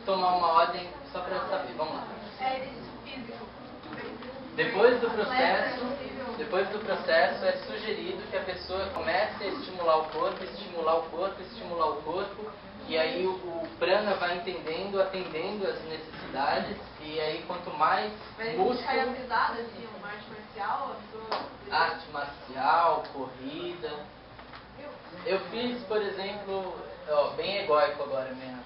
tomar uma ordem só para saber. Vamos lá. Depois do processo, é sugerido que a pessoa comece a estimular o corpo, e aí o prana vai entendendo, atendendo as necessidades, e aí quanto mais músculo... Assim, uma arte marcial, arte marcial, corrida... Eu fiz, por exemplo, bem egóico agora minha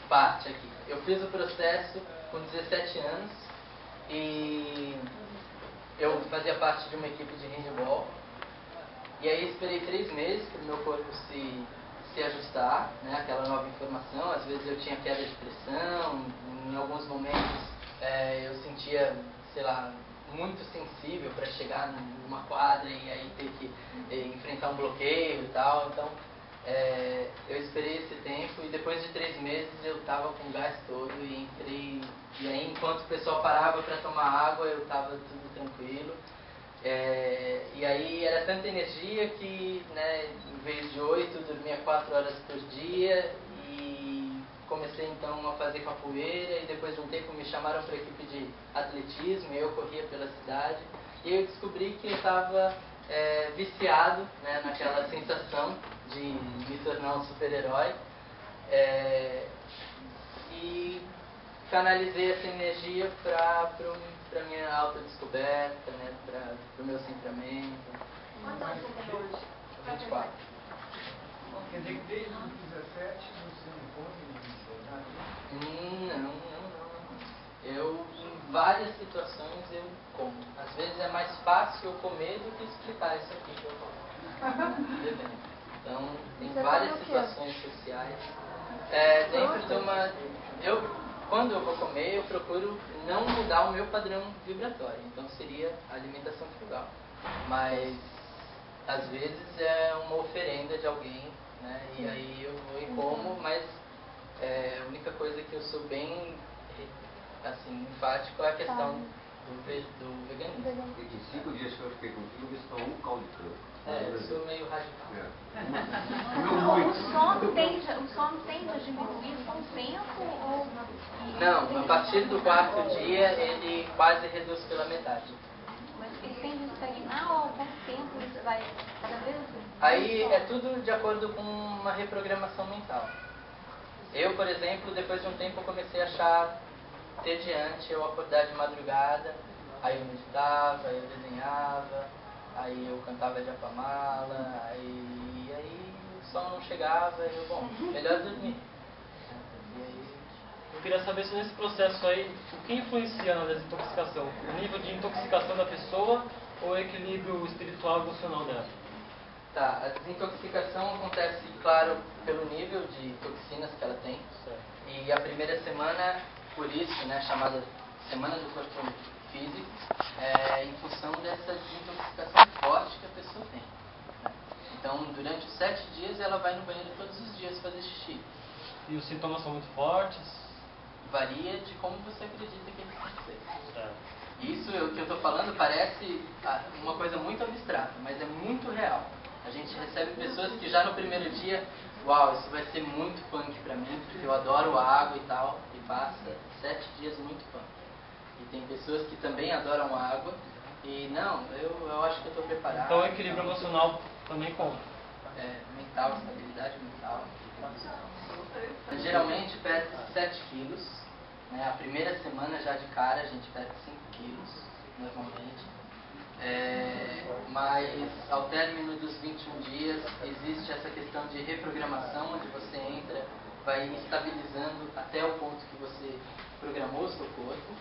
parte aqui. Eu fiz o processo com 17 anos e eu fazia parte de uma equipe de handball. E aí esperei 3 meses para o meu corpo se ajustar, né, aquela nova informação. Às vezes eu tinha queda de pressão, em alguns momentos eu sentia, sei lá, muito sensível para chegar numa quadra e aí ter que enfrentar um bloqueio e tal. Então eu esperei esse tempo e depois de 3 meses eu estava com o gás todo e entrei. E aí enquanto o pessoal parava para tomar água eu estava tudo tranquilo. E aí era tanta energia que, né, em vez de 8, dormia 4 horas por dia e comecei então a fazer capoeira e depois de um tempo me chamaram para a equipe de atletismo e eu corria pela cidade e eu descobri que eu estava viciado, né, naquela sensação de me tornar um super-herói e canalizei essa energia para a minha autodescoberta, né, para o meu centramento. Quantos anos você tem hoje? 24. Quer dizer que desde os 17 você não come Não. Eu, em várias situações, eu como. Às vezes é mais fácil eu comer do que explicar isso aqui que eu como. Então, tem várias situações sociais. Dentro de uma... Quando eu vou comer, eu procuro não mudar o meu padrão vibratório. Então, seria alimentação frugal. Mas, às vezes, é uma oferenda de alguém, né? E aí eu vou e como, mas a única coisa que eu sou bem assim, enfático é a questão do veganismo. E de 5 dias que eu fiquei contigo, você tomou um caldo de cana. Eu sou meio radical. O sono tende a diminuir com o tempo ou... Não, a partir do 4º dia ele quase reduz pela metade. Mas ele tende a estagnar ou com o tempo isso vai cada vez assim? Aí é tudo de acordo com uma reprogramação mental. Eu, por exemplo, depois de um tempo eu comecei a achar entediante eu acordar de madrugada, aí eu meditava, eu desenhava, aí eu cantava Japamala, aí o sol não chegava, e eu, melhor dormir. E aí... Eu queria saber se nesse processo aí, o que influencia na desintoxicação? O nível de intoxicação da pessoa ou o equilíbrio espiritual e emocional dela? Tá, a desintoxicação acontece, claro, pelo nível de toxinas que ela tem. Certo. E a primeira semana, por isso, né, chamada Semana do Corpo Físico, em função dessa desintoxicação forte que a pessoa tem. Então, durante os 7 dias, ela vai no banheiro todos os dias fazer xixi. E os sintomas são muito fortes? Varia de como você acredita que eles têm que ser. Certo. Isso que eu estou falando parece uma coisa muito abstrata, mas é muito real. A gente recebe pessoas que já no primeiro dia, uau, isso vai ser muito punk pra mim, porque eu adoro água e tal, e passa 7 dias muito punk. E tem pessoas que também adoram água, e não, eu acho que eu estou preparado. Então o equilíbrio emocional também conta. Mental, estabilidade mental. Geralmente perde 7 quilos, né? A primeira semana já de cara a gente perde 5 quilos, normalmente. Mas ao término dos 21 dias existe essa questão de reprogramação, onde você entra, vai estabilizando até o ponto que você programou o seu corpo.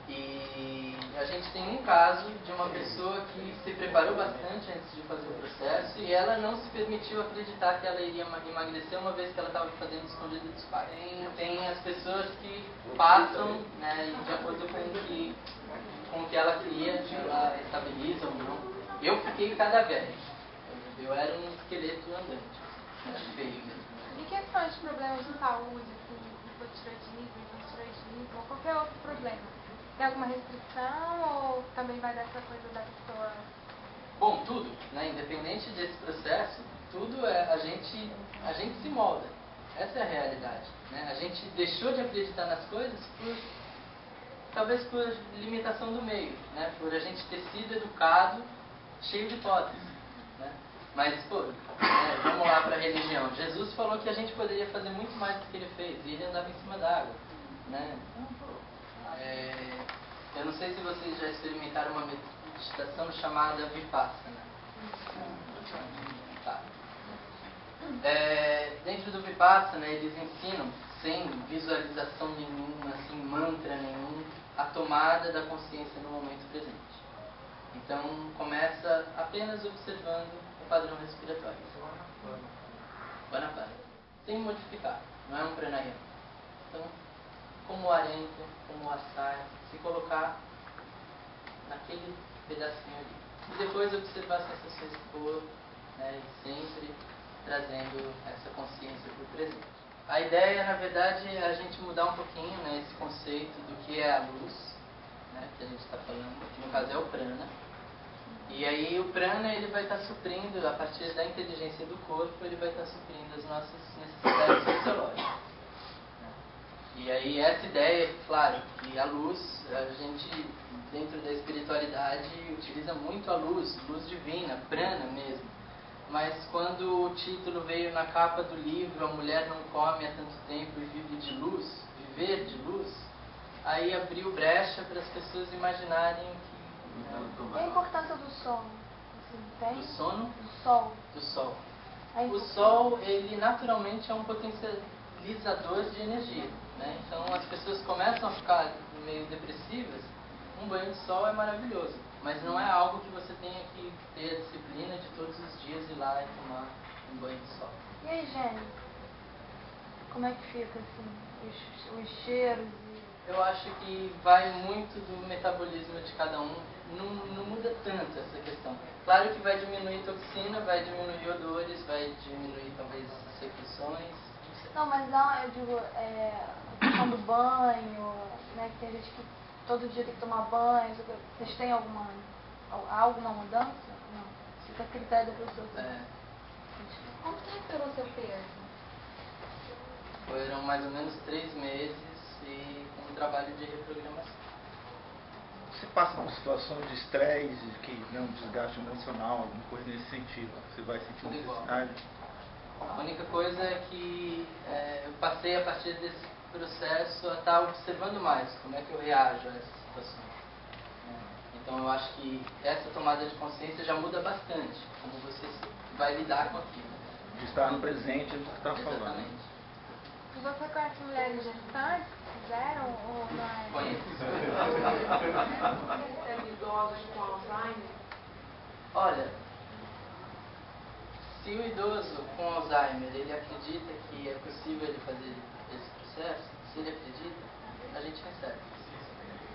E a gente tem um caso de uma pessoa que se preparou bastante antes de fazer o processo e ela não se permitiu acreditar que ela iria emagrecer uma vez que ela estava fazendo escondido dos pais. Tem as pessoas que passam, né, de acordo com o que ela cria, ela estabiliza ou não. Eu fiquei cadavérico. Eu era um esqueleto andante. Era feio mesmo. E questões de problemas de saúde, assim, hipotireoidismo, ou qualquer outro problema? Tem alguma restrição ou também vai dessa coisa da pessoa? Bom, tudo, né? Independente desse processo, tudo a gente se molda. Essa é a realidade, né? A gente deixou de acreditar nas coisas talvez por limitação do meio, né? Por a gente ter sido educado cheio de hipóteses, né? Mas, vamos lá para a religião. Jesus falou que a gente poderia fazer muito mais do que ele fez, e ele andava em cima d'água, né? Eu não sei se vocês já experimentaram uma meditação chamada Vipassana. Tá. Dentro do Vipassana, eles ensinam, sem visualização nenhuma, sem mantra nenhum, a tomada da consciência no momento presente. Então, começa apenas observando o padrão respiratório. Vanapana. Sem modificar. Não é um pranayama. Então, como o ar entra, como o ar sai, se colocar naquele pedacinho ali. E depois observar as sensações do corpo, né, e sempre trazendo essa consciência para o presente. A ideia, na verdade, é a gente mudar um pouquinho, né, esse conceito do que é a luz, né, que a gente está falando, que no caso é o prana. E aí o prana ele vai estar suprindo, a partir da inteligência do corpo, ele vai estar suprindo as nossas necessidades fisiológicas. E aí essa ideia, claro, que a luz, a gente dentro da espiritualidade utiliza muito a luz divina, prana mesmo. Mas quando o título veio na capa do livro, A Mulher Não Come Há Tanto Tempo e Vive de Luz, Viver de Luz, aí abriu brecha para as pessoas imaginarem que... E a importância do sono? Assim, tem? Do sono? Do sol. Do sol. O sol, ele naturalmente é um potencializador de energia, né? Então as pessoas começam a ficar meio depressivas, um banho de sol é maravilhoso, mas não é algo que você tenha que ter a disciplina de todos os dias ir lá e tomar um banho de sol. E a higiene? Como é que fica, assim, os cheiros? Eu acho que vai muito do metabolismo de cada um, não muda tanto essa questão. Claro que vai diminuir toxina, vai diminuir odores, vai diminuir talvez secreções. Não, mas não, eu digo, a questão do banho, né, que tem gente que todo dia tem que tomar banho, vocês têm alguma mudança? Não, fica a critério da pessoa. Como que recuperou seu peso? Foram mais ou menos 3 meses e um trabalho de reprogramação. Você passa por situações de estresse, um desgaste emocional, alguma coisa nesse sentido? Você vai sentir necessidade? A única coisa é que eu passei a partir desse processo a estar observando mais como é que eu reajo a essas situações. Então eu acho que essa tomada de consciência já muda bastante como você vai lidar com aquilo. De estar no presente do que está falando. Exatamente. E você conhece mulheres gestantes que fizeram ou não é? Conheço. Idosos com Alzheimer? Olha, se o idoso com Alzheimer ele acredita que é possível ele fazer esse processo, se ele acredita, a gente recebe.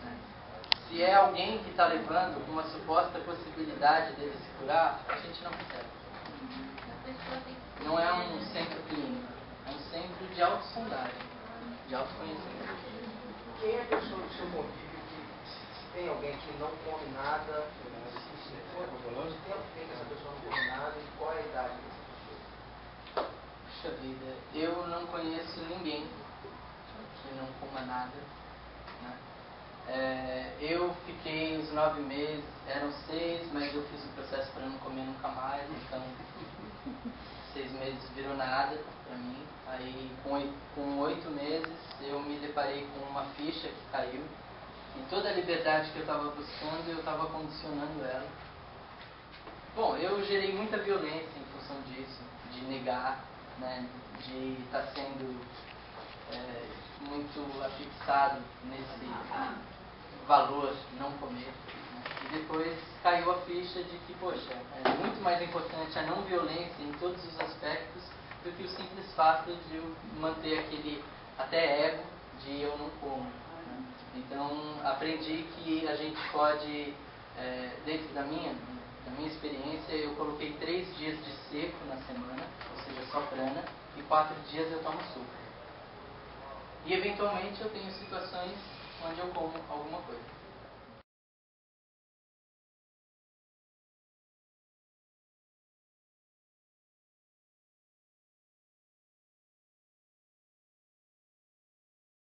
Né? Se é alguém que está levando uma suposta possibilidade dele se curar, a gente não recebe. Não é um centro clínico, é um centro de autossondagem, de autoconhecimento. Quem é a pessoa do seu convívio que, se tem alguém que não come nada, se quanto tempo tem que essa pessoa não come nada e qual é a idade dessa pessoa? Puxa vida, eu não conheço ninguém que não coma nada. Né? Eu fiquei uns 9 meses, eram 6, mas eu fiz o processo para não comer nunca mais, então 6 meses virou nada para mim. Aí com 8 meses eu me deparei com uma ficha que caiu e toda a liberdade que eu estava buscando eu estava condicionando ela. Bom, eu gerei muita violência em função disso, de negar, né, de estar sendo muito afixado nesse valor não comer. Né? E depois caiu a ficha de que, poxa, é muito mais importante a não violência em todos os aspectos do que o simples fato de eu manter aquele até ego de eu não como. Né? Então aprendi que a gente pode, dentro da minha experiência, eu coloquei 3 dias de seco na semana, ou seja, só prana, e 4 dias eu tomo suco. E eventualmente eu tenho situações onde eu como alguma coisa.